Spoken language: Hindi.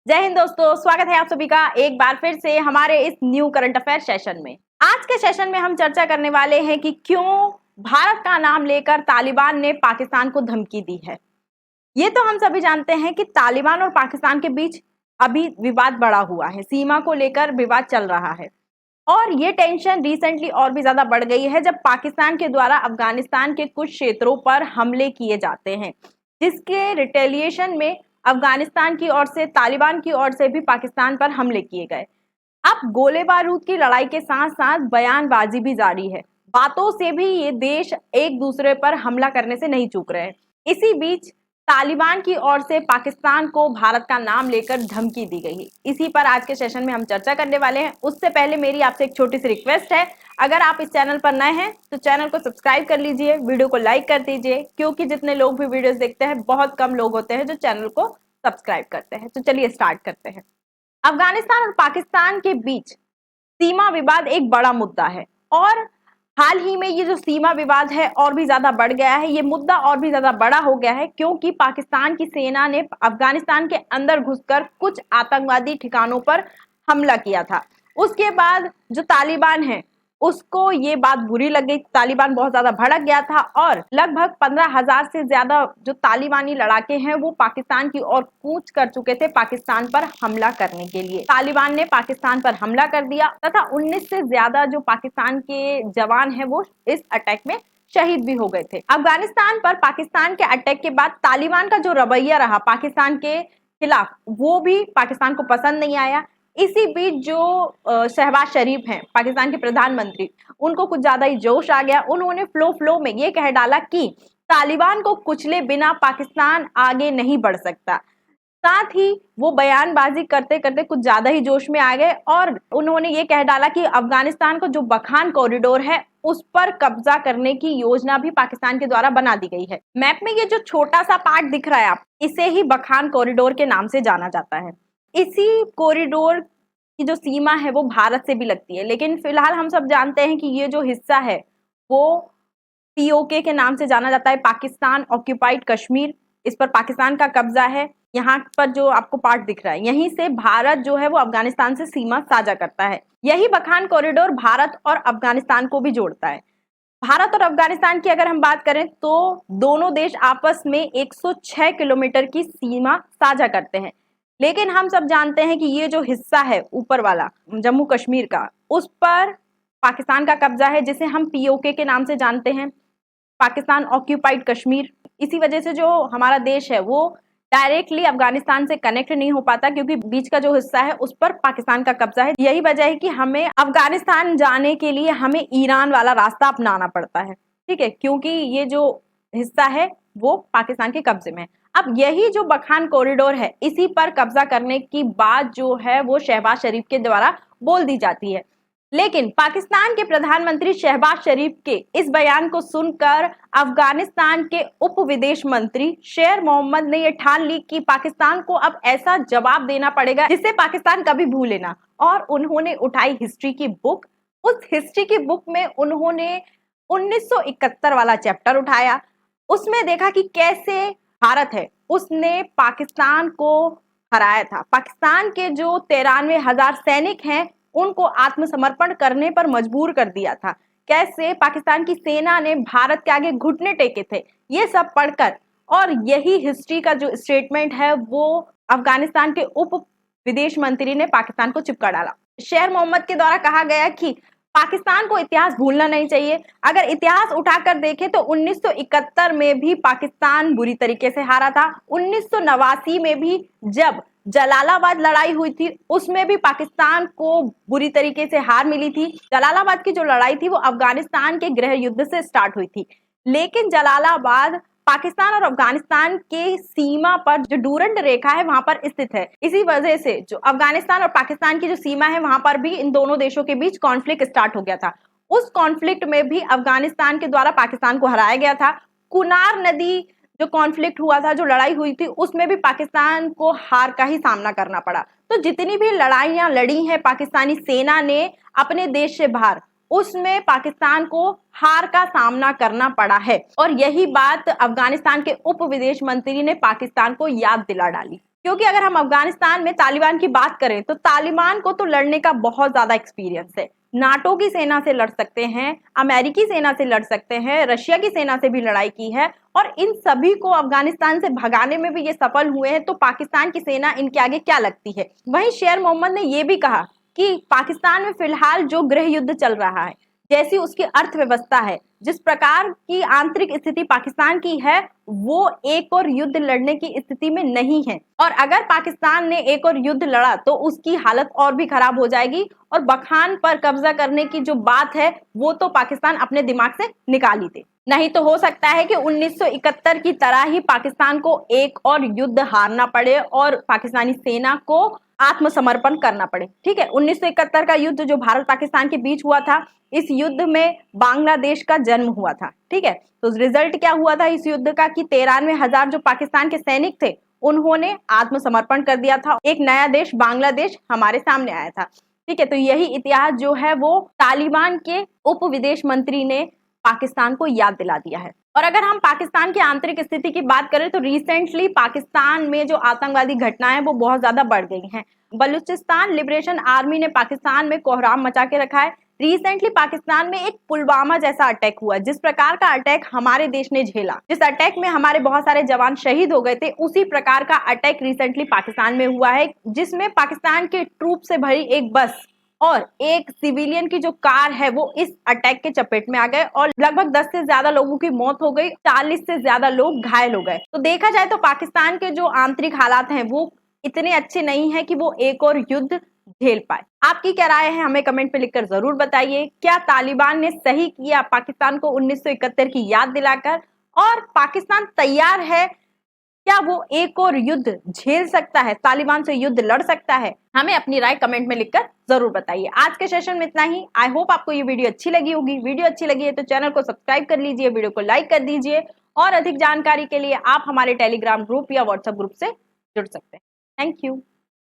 जय हिंद दोस्तों, स्वागत है आप सभी का एक बार फिर से हमारे इस न्यू करंट अफेयर सेशन में। आज के सेशन में हम चर्चा करने वाले हैं कि क्यों भारत का नाम लेकर तालिबान ने पाकिस्तान को धमकी दी है। ये तो हम सभी जानते हैं कि तालिबान और पाकिस्तान के बीच अभी विवाद बढ़ा हुआ है, सीमा को लेकर विवाद चल रहा है और ये टेंशन रिसेंटली और भी ज्यादा बढ़ गई है जब पाकिस्तान के द्वारा अफगानिस्तान के कुछ क्षेत्रों पर हमले किए जाते हैं, जिसके रिटेलिएशन में अफगानिस्तान की ओर से तालिबान की ओर से भी पाकिस्तान पर हमले किए गए। अब गोले बारूद की लड़ाई के साथ साथ बयानबाजी भी जारी है। बातों से भी ये देश एक दूसरे पर हमला करने से नहीं चूक रहे हैं। इसी बीच तालिबान की ओर से पाकिस्तान को भारत का नाम लेकर धमकी दी गई है। इसी पर आज के सेशन में हम चर्चा करने वाले हैं। उससे पहले मेरी आपसे एक छोटी सी रिक्वेस्ट है, अगर आप इस चैनल पर नए हैं तो चैनल को सब्सक्राइब कर लीजिए, वीडियो को लाइक कर दीजिए, क्योंकि जितने लोग भी वीडियोस देखते हैं बहुत कम लोग होते हैं जो चैनल को सब्सक्राइब करते हैं। तो चलिए स्टार्ट करते हैं। अफगानिस्तान और पाकिस्तान के बीच सीमा विवाद एक बड़ा मुद्दा है और हाल ही में ये जो सीमा विवाद है और भी ज्यादा बढ़ गया है। ये मुद्दा और भी ज्यादा बड़ा हो गया है क्योंकि पाकिस्तान की सेना ने अफगानिस्तान के अंदर घुसकर कुछ आतंकवादी ठिकानों पर हमला किया था। उसके बाद जो तालिबान है उसको ये बात बुरी लग गई, तालिबान बहुत ज्यादा भड़क गया था और लगभग 15,000 से ज्यादा जो तालिबानी लड़ाके हैं वो पाकिस्तान की ओर कूच कर चुके थे पाकिस्तान पर हमला करने के लिए। तालिबान ने पाकिस्तान पर हमला कर दिया तथा 19 से ज्यादा जो पाकिस्तान के जवान हैं वो इस अटैक में शहीद भी हो गए थे। अफगानिस्तान पर पाकिस्तान के अटैक के बाद तालिबान का जो रवैया रहा पाकिस्तान के खिलाफ वो भी पाकिस्तान को पसंद नहीं आया। इसी बीच जो शहबाज शरीफ हैं पाकिस्तान के प्रधानमंत्री, उनको कुछ ज्यादा ही जोश आ गया। उन्होंने फ्लो में ये कह डाला कि तालिबान को कुचले बिना पाकिस्तान आगे नहीं बढ़ सकता। साथ ही वो बयानबाजी करते करते कुछ ज्यादा ही जोश में आ गए और उन्होंने ये कह डाला कि अफगानिस्तान को जो बखान कॉरिडोर है उस पर कब्जा करने की योजना भी पाकिस्तान के द्वारा बना दी गई है। मैप में ये जो छोटा सा पार्ट दिख रहा है आप, इसे ही बखान कॉरिडोर के नाम से जाना जाता है। इसी कॉरिडोर की जो सीमा है वो भारत से भी लगती है, लेकिन फिलहाल हम सब जानते हैं कि ये जो हिस्सा है वो पीओके के नाम से जाना जाता है, पाकिस्तान ऑक्यूपाइड कश्मीर। इस पर पाकिस्तान का कब्जा है। यहाँ पर जो आपको पार्ट दिख रहा है यहीं से भारत जो है वो अफगानिस्तान से सीमा साझा करता है। यही बखान कॉरिडोर भारत और अफगानिस्तान को भी जोड़ता है। भारत और अफगानिस्तान की अगर हम बात करें तो दोनों देश आपस में 106 किलोमीटर की सीमा साझा करते हैं, लेकिन हम सब जानते हैं कि ये जो हिस्सा है ऊपर वाला जम्मू कश्मीर का, उस पर पाकिस्तान का कब्जा है, जिसे हम पीओके के नाम से जानते हैं, पाकिस्तान ऑक्यूपाइड कश्मीर। इसी वजह से जो हमारा देश है वो डायरेक्टली अफगानिस्तान से कनेक्ट नहीं हो पाता क्योंकि बीच का जो हिस्सा है उस पर पाकिस्तान का कब्जा है। यही वजह है कि हमें अफगानिस्तान जाने के लिए हमें ईरान वाला रास्ता अपनाना पड़ता है, ठीक है, क्योंकि ये जो हिस्सा है वो पाकिस्तान के कब्जे में है। अब यही जो बखान कॉरिडोर है इसी पर कब्जा करने की बात जो है वो शहबाज शरीफ के द्वारा बोल दी जाती है, लेकिन पाकिस्तान के प्रधानमंत्री शहबाज शरीफ के इस बयान को सुनकर अफगानिस्तान के उप विदेश मंत्री शेर मोहम्मद ने यह ठान ली कि पाकिस्तान को अब ऐसा जवाब देना पड़ेगा जिससे पाकिस्तान कभी भूले ना। और उन्होंने उठाई हिस्ट्री की बुक। उस हिस्ट्री की बुक में उन्होंने 1971 वाला चैप्टर उठाया। उसमें देखा कि कैसे भारत है उसने पाकिस्तान को हराया था। पाकिस्तान के जो 93,000 सैनिक हैं उनको आत्मसमर्पण करने पर मजबूर कर दिया था। कैसे पाकिस्तान की सेना ने भारत के आगे घुटने टेके थे, ये सब पढ़कर और यही हिस्ट्री का जो स्टेटमेंट है वो अफगानिस्तान के उप विदेश मंत्री ने पाकिस्तान को चिपका डाला। शेर मोहम्मद के द्वारा कहा गया कि पाकिस्तान को इतिहास भूलना नहीं चाहिए। अगर इतिहास उठाकर देखें तो 1971 में भी पाकिस्तान बुरी तरीके से हारा था। 1989 में भी जब जलालाबाद लड़ाई हुई थी उसमें भी पाकिस्तान को बुरी तरीके से हार मिली थी। जलालाबाद की जो लड़ाई थी वो अफगानिस्तान के गृह युद्ध से स्टार्ट हुई थी, लेकिन जलालाबाद पाकिस्तान और अफगानिस्तान के सीमा पर जो डूरंड रेखा है वहां पर स्थित है। इसी वजह से जो अफगानिस्तान और पाकिस्तान की जो सीमा है वहां पर भी इन दोनों देशों के बीच कॉन्फ्लिक्ट स्टार्ट हो गया था। उस कॉन्फ्लिक्ट में भी अफगानिस्तान के द्वारा पाकिस्तान को हराया गया था। कुनार नदी जो कॉन्फ्लिक्ट हुआ था, जो लड़ाई हुई थी, उसमें भी पाकिस्तान को हार का ही सामना करना पड़ा। तो जितनी भी लड़ाइयां लड़ी हैं पाकिस्तानी सेना ने अपने देश से बाहर, उसमें पाकिस्तान को हार का सामना करना पड़ा है। और यही बात अफगानिस्तान के उप विदेश मंत्री ने पाकिस्तान को याद दिला डाली। क्योंकि अगर हम अफगानिस्तान में तालिबान की बात करें तो तालिबान को तो लड़ने का बहुत ज्यादा एक्सपीरियंस है। नाटो की सेना से लड़ सकते हैं, अमेरिकी सेना से लड़ सकते हैं, रशिया की सेना से भी लड़ाई की है और इन सभी को अफगानिस्तान से भगाने में भी ये सफल हुए हैं। तो पाकिस्तान की सेना इनके आगे क्या लगती है। वहीं शेर मोहम्मद ने ये भी कहा कि पाकिस्तान में फिलहाल जो गृह युद्ध चल रहा है, जैसी उसकी अर्थव्यवस्था है, जिस प्रकार की आंतरिक स्थिति पाकिस्तान की है, वो एक और युद्ध लड़ने की स्थिति में नहीं है और अगर पाकिस्तान ने एक और युद्ध लड़ा तो उसकी हालत और भी खराब हो जाएगी और बखान पर कब्जा करने की जो बात है वो तो पाकिस्तान अपने दिमाग से निकाल ही दे। नहीं तो हो सकता है कि 1971 की तरह ही पाकिस्तान को एक और युद्ध हारना पड़े और पाकिस्तानी सेना को आत्मसमर्पण करना पड़े। ठीक है, 1971 का युद्ध जो भारत पाकिस्तान के बीच हुआ था, इस युद्ध में बांग्लादेश का जन्म हुआ था। ठीक है, तो रिजल्ट क्या हुआ था इस युद्ध का कि 93,000 जो पाकिस्तान के सैनिक थे उन्होंने आत्मसमर्पण कर दिया था। एक नया देश बांग्लादेश हमारे सामने आया था। ठीक है, तो यही इतिहास जो है वो तालिबान के उप विदेश मंत्री ने पाकिस्तान को याद दिला दिया है। और अगर हम पाकिस्तान की आंतरिक स्थिति की बात करें तो रिसेंटली पाकिस्तान में जो आतंकवादी घटनाएं वो बहुत ज्यादा बढ़ गई हैं। बलूचिस्तान लिबरेशन आर्मी ने पाकिस्तान में कोहराम मचा के रखा है। रिसेंटली पाकिस्तान में एक पुलवामा जैसा अटैक हुआ, जिस प्रकार का अटैक हमारे देश ने झेला, जिस अटैक में हमारे बहुत सारे जवान शहीद हो गए थे, उसी प्रकार का अटैक रिसेंटली पाकिस्तान में हुआ है, जिसमें पाकिस्तान के ट्रूप से भरी एक बस और एक सिविलियन की जो कार है वो इस अटैक के चपेट में आ गए और लगभग 10 से ज्यादा लोगों की मौत हो गई, 40 से ज्यादा लोग घायल हो गए। तो देखा जाए तो पाकिस्तान के जो आंतरिक हालात हैं वो इतने अच्छे नहीं है कि वो एक और युद्ध झेल पाए। आपकी क्या राय है हमें कमेंट पे लिखकर जरूर बताइए। क्या तालिबान ने सही किया पाकिस्तान को 1971 की याद दिलाकर, और पाकिस्तान तैयार है, क्या वो एक और युद्ध झेल सकता है, तालिबान से युद्ध लड़ सकता है? हमें अपनी राय कमेंट में लिखकर जरूर बताइए। आज के सेशन में इतना ही। आई होप आपको ये वीडियो अच्छी लगी होगी। वीडियो अच्छी लगी है तो चैनल को सब्सक्राइब कर लीजिए, वीडियो को लाइक कर दीजिए और अधिक जानकारी के लिए आप हमारे टेलीग्राम ग्रुप या व्हाट्सएप ग्रुप से जुड़ सकते हैं। Thank you.